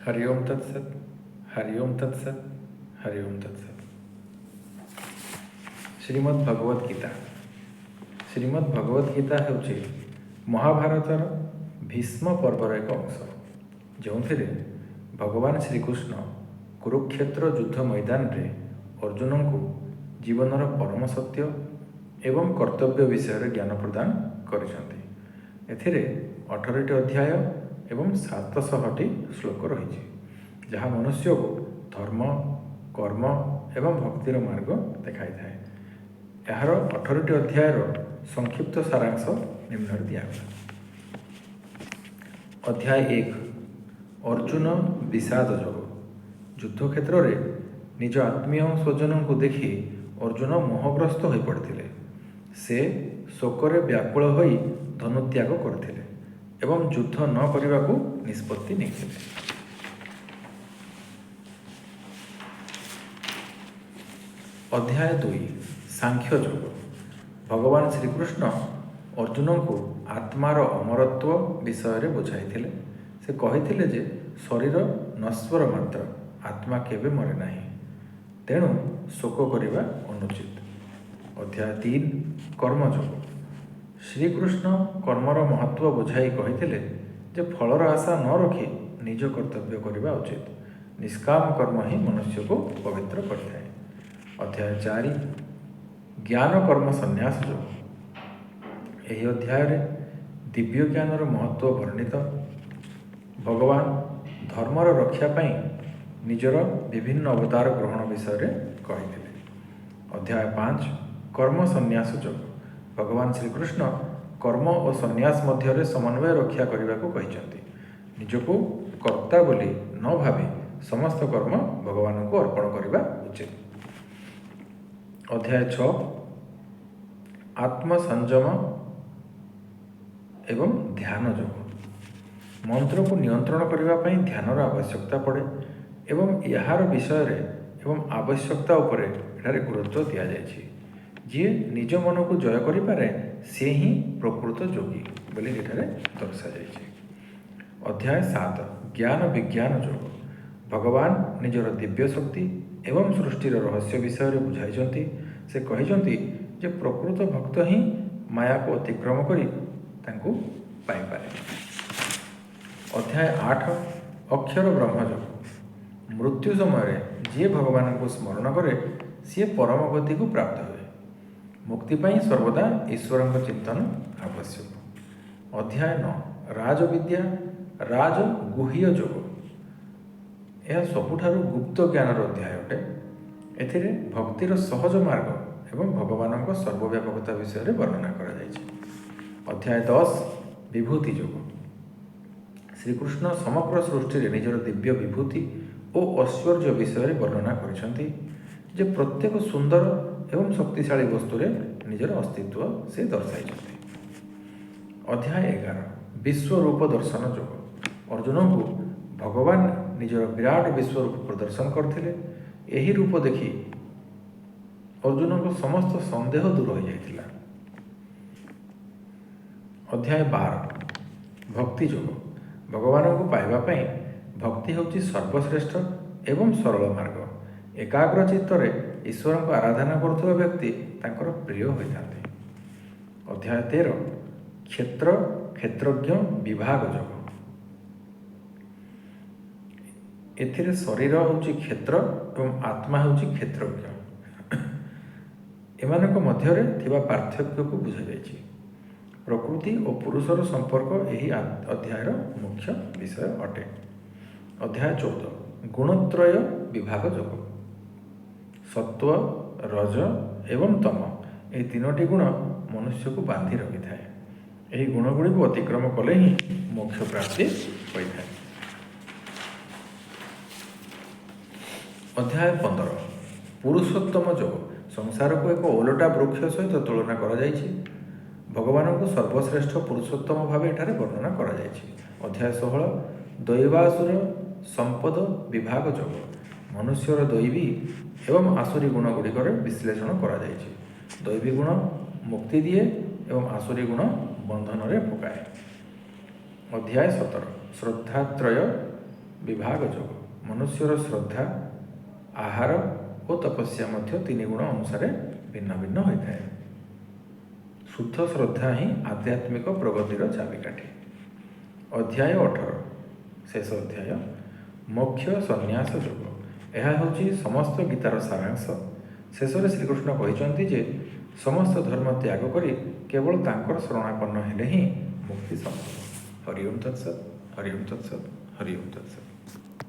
हरि ओम तत्सत हरि ओम तत्सत हरि ओम तत्सत। श्रीमद् भगवद गीता। श्रीमद् भगवद गीता ହେଉଛି ମହାଭାରତର ଭୀଷ୍ମ ପର୍ବର ଏକ ଅଂଶ, ଯେଉଁଥିରେ ଭଗବାନ ଶ୍ରୀକୃଷ୍ଣ କୁରୁକ୍ଷେତ୍ର ଯୁଦ୍ଧ ମୈଦାନରେ ଅର୍ଜୁନଙ୍କୁ ଜୀବନର ପରମ ସତ୍ୟ ଏବଂ କର୍ତ୍ତବ୍ୟ ବିଷୟରେ ଜ୍ଞାନ ପ୍ରଦାନ କରିଛନ୍ତି। ଏଥିରେ 18ଟି ଅଧ୍ୟାୟ ଏବଂ 700ଟି ଶ୍ଲୋକ ରହିଛି, ଯାହା ମନୁଷ୍ୟକୁ ଧର୍ମ, କର୍ମ ଏବଂ ଭକ୍ତିର ମାର୍ଗ ଦେଖାଇଥାଏ। ଏହାର 18ଟି ଅଧ୍ୟାୟର ସଂକ୍ଷିପ୍ତ ସାରାଂଶ ନିମ୍ନରେ ଦିଆଗଲା। ଅଧ୍ୟାୟ 1 ଅର୍ଜୁନ ବିଷାଦ ଯୋଗ। ଯୁଦ୍ଧକ୍ଷେତ୍ରରେ ନିଜ ଆତ୍ମୀୟ ସ୍ୱଜନଙ୍କୁ ଦେଖି ଅର୍ଜୁନ ମୋହଗ୍ରସ୍ତ ହୋଇପଡ଼ିଥିଲେ। ସେ ଶୋକରେ ବ୍ୟାକୁଳ ହୋଇ ଧନୁତ୍ୟାଗ କରିଥିଲେ ଏବଂ ଯୁଦ୍ଧ ନ କରିବାକୁ ନିଷ୍ପତ୍ତି ନେଇଥିଲେ। ଅଧ୍ୟାୟ 2 ସାଂଖ୍ୟ ଯୋଗ। ଭଗବାନ ଶ୍ରୀକୃଷ୍ଣ ଅର୍ଜୁନଙ୍କୁ ଆତ୍ମାର ଅମରତ୍ୱ ବିଷୟରେ ବୁଝାଇଥିଲେ। ସେ କହିଥିଲେ ଯେ ଶରୀର ନଶ୍ୱର ମାତ୍ର, ଆତ୍ମା କେବେ ମରେ ନାହିଁ, ତେଣୁ ଶୋକ କରିବା ଅନୁଚିତ। ଅଧ୍ୟାୟ 3 କର୍ମଯୋଗ। ଶ୍ରୀକୃଷ୍ଣ କର୍ମର ମହତ୍ଵ ବୁଝାଇ କହିଥିଲେ ଯେ ଫଳର ଆଶା ନ ରଖି ନିଜ କର୍ତ୍ତବ୍ୟ କରିବା ଉଚିତ। ନିଷ୍କାମ କର୍ମ ହିଁ ମନୁଷ୍ୟକୁ ପବିତ୍ର କରିଥାଏ। ଅଧ୍ୟାୟ 4 ଜ୍ଞାନ କର୍ମ ସନ୍ନ୍ୟାସ ଯୋଗ। ଏହି ଅଧ୍ୟାୟରେ ଦିବ୍ୟ ଜ୍ଞାନର ମହତ୍ଵ ବର୍ଣ୍ଣିତ। ଭଗବାନ ଧର୍ମର ରକ୍ଷା ପାଇଁ ନିଜର ବିଭିନ୍ନ ଅବତାର ଗ୍ରହଣ ବିଷୟରେ କହିଥିଲେ। ଅଧ୍ୟାୟ 5 କର୍ମ ସନ୍ନ୍ୟାସ ଯୋଗ। ଭଗବାନ ଶ୍ରୀକୃଷ୍ଣ କର୍ମ ଓ ସନ୍ନ୍ୟାସ ମଧ୍ୟରେ ସମନ୍ୱୟ ରକ୍ଷା କରିବାକୁ କହିଛନ୍ତି। ନିଜକୁ କର୍ତ୍ତା ବୋଲି ନ ଭାବି ସମସ୍ତ କର୍ମ ଭଗବାନଙ୍କୁ ଅର୍ପଣ କରିବା ଉଚିତ। ଅଧ୍ୟାୟ 6 ଆତ୍ମସଂଯମ ଏବଂ ଧ୍ୟାନ ଯୋଗ। ମନ୍ତ୍ରକୁ ନିୟନ୍ତ୍ରଣ କରିବା ପାଇଁ ଧ୍ୟାନର ଆବଶ୍ୟକତା ପଡ଼େ ଏବଂ ଏହାର ବିଷୟରେ ଏବଂ ଆବଶ୍ୟକତା ଉପରେ ଏଠାରେ ଗୁରୁତ୍ୱ ଦିଆଯାଇଛି। ଯିଏ ନିଜ ମନକୁ ଜୟ କରିପାରେ ସେ ହିଁ ପ୍ରକୃତ ଯୋଗୀ ବୋଲି ଏଠାରେ ଦର୍ଶାଯାଇଛି। ଅଧ୍ୟାୟ 7 ଜ୍ଞାନ ବିଜ୍ଞାନ ଯୋଗ। ଭଗବାନ ନିଜର ଦିବ୍ୟ ଶକ୍ତି ଏବଂ ସୃଷ୍ଟିର ରହସ୍ୟ ବିଷୟରେ ବୁଝାଇଛନ୍ତି। ସେ କହିଛନ୍ତି ଯେ ପ୍ରକୃତ ଭକ୍ତ ହିଁ ମାୟାକୁ ଅତିକ୍ରମ କରି ତାଙ୍କୁ ପାଇପାରେ। ଅଧ୍ୟାୟ 8 ଅକ୍ଷର ବ୍ରହ୍ମ ଯୋଗ। ମୃତ୍ୟୁ ସମୟରେ ଯିଏ ଭଗବାନଙ୍କୁ ସ୍ମରଣ କରେ ସିଏ ପରମ ଗତିକୁ ପ୍ରାପ୍ତ ହୁଏ। ମୁକ୍ତି ପାଇଁ ସର୍ବଦା ଈଶ୍ୱରଙ୍କ ଚିନ୍ତନ ଆବଶ୍ୟକ। ଅଧ୍ୟାୟ 9 ରାଜବିଦ୍ୟା ରାଜଗୁହ୍ୟ ଯୋଗ। ଏହା ସବୁଠାରୁ ଗୁପ୍ତ ଜ୍ଞାନର ଅଧ୍ୟାୟ ଅଟେ। ଏଥିରେ ଭକ୍ତିର ସହଜ ମାର୍ଗ ଏବଂ ଭଗବାନଙ୍କ ସର୍ବବ୍ୟାପକତା ବିଷୟରେ ବର୍ଣ୍ଣନା କରାଯାଇଛି। ଅଧ୍ୟାୟ 10 ବିଭୂତି ଯୋଗ। ଶ୍ରୀକୃଷ୍ଣ ସମଗ୍ର ସୃଷ୍ଟିରେ ନିଜର ଦିବ୍ୟ ବିଭୂତି ଓ ଐଶ୍ୱର୍ଯ୍ୟ ବିଷୟରେ ବର୍ଣ୍ଣନା କରିଛନ୍ତି। ଯେ ପ୍ରତ୍ୟେକ ସୁନ୍ଦର ଏବଂ ଶକ୍ତିଶାଳୀ ବସ୍ତୁରେ ନିଜର ଅସ୍ତିତ୍ୱ ସେ ଦର୍ଶାଇଛନ୍ତି। ଅଧ୍ୟାୟ 11 ବିଶ୍ୱରୂପ ଦର୍ଶନ ଯୋଗ। ଅର୍ଜୁନଙ୍କୁ ଭଗବାନ ନିଜର ବିରାଟ ବିଶ୍ୱରୂପ ପ୍ରଦର୍ଶନ କରିଥିଲେ। ଏହି ରୂପ ଦେଖି ଅର୍ଜୁନଙ୍କ ସମସ୍ତ ସନ୍ଦେହ ଦୂର ହୋଇଯାଇଥିଲା। ଅଧ୍ୟାୟ 12 ଭକ୍ତି ଯୋଗ। ଭଗବାନଙ୍କୁ ପାଇବା ପାଇଁ ଭକ୍ତି ହେଉଛି ସର୍ବଶ୍ରେଷ୍ଠ ଏବଂ ସରଳ ମାର୍ଗ। ଏକାଗ୍ର ଚିତ୍ତରେ ଈଶ୍ୱରଙ୍କ ଆରାଧନା କରୁଥିବା ବ୍ୟକ୍ତି ତାଙ୍କର ପ୍ରିୟ ହୋଇଥାନ୍ତି। ଅଧ୍ୟାୟ 13 କ୍ଷେତ୍ର କ୍ଷେତ୍ରଜ୍ଞ ବିଭାଗ ଯୋଗ। ଏଥିରେ ଶରୀର ହେଉଛି କ୍ଷେତ୍ର ଏବଂ ଆତ୍ମା ହେଉଛି କ୍ଷେତ୍ରଜ୍ଞ। ଏମାନଙ୍କ ମଧ୍ୟରେ ଥିବା ପାର୍ଥକ୍ୟକୁ ବୁଝାଯାଇଛି। ପ୍ରକୃତି ଓ ପୁରୁଷର ସମ୍ପର୍କ ଏହି ଅଧ୍ୟାୟର ମୁଖ୍ୟ ବିଷୟ ଅଟେ। ଅଧ୍ୟାୟ 14 ଗୁଣତ୍ରୟ ବିଭାଗ ଯୋଗ। ସତ୍ଵ, ରଜ ଏବଂ ତମ ଏହି ତିନୋଟି ଗୁଣ ମନୁଷ୍ୟକୁ ବାନ୍ଧି ରଖିଥାଏ। ଏହି ଗୁଣଗୁଡ଼ିକୁ ଅତିକ୍ରମ କଲେ ହିଁ ମୋକ୍ଷ ପ୍ରାପ୍ତି ହୋଇଥାଏ। ଅଧ୍ୟାୟ 15 ପୁରୁଷୋତ୍ତମ ଯୋଗ। ସଂସାରକୁ ଏକ ଓଲଟା ବୃକ୍ଷ ସହିତ ତୁଳନା କରାଯାଇଛି। ଭଗବାନଙ୍କୁ ସର୍ବଶ୍ରେଷ୍ଠ ପୁରୁଷୋତ୍ତମ ଭାବେ ଏଠାରେ ବର୍ଣ୍ଣନା କରାଯାଇଛି। ଅଧ୍ୟାୟ 16 ଦୈବାସୁର ସମ୍ପଦ ବିଭାଗ ଯୋଗ। ମନୁଷ୍ୟର ଦୈବୀ ଏବଂ ଆସୁରୀ ଗୁଣଗୁଡ଼ିକର ବିଶ୍ଳେଷଣ କରାଯାଇଛି। ଦୈବୀ ଗୁଣ ମୁକ୍ତି ଦିଏ ଏବଂ ଆସୁରୀ ଗୁଣ ବନ୍ଧନରେ ପକାଏ। ଅଧ୍ୟାୟ 17 ଶ୍ରଦ୍ଧାତ୍ରୟ विभाग जोग मनुष्यर श्रद्धा आहार और तपस्या मध्य 3 गुण अनुसार भिन्न भिन्न होता है। शुद्ध श्रद्धा ही आध्यात्मिक प्रगतिर चाबिकाठी। अध्याय 18 शेष अध्याय मोक्ष संन्यास योग। यह हूँ समस्त गीतार सारांश। शेष श्रीकृष्ण कहते जे समस्त धर्म त्याग करी केवल तांकर शरणापन्न हेले ही मुक्ति संभव। हरि ओम तत्सत, हरि ओम तत्सत, हरि ओम तत्सत।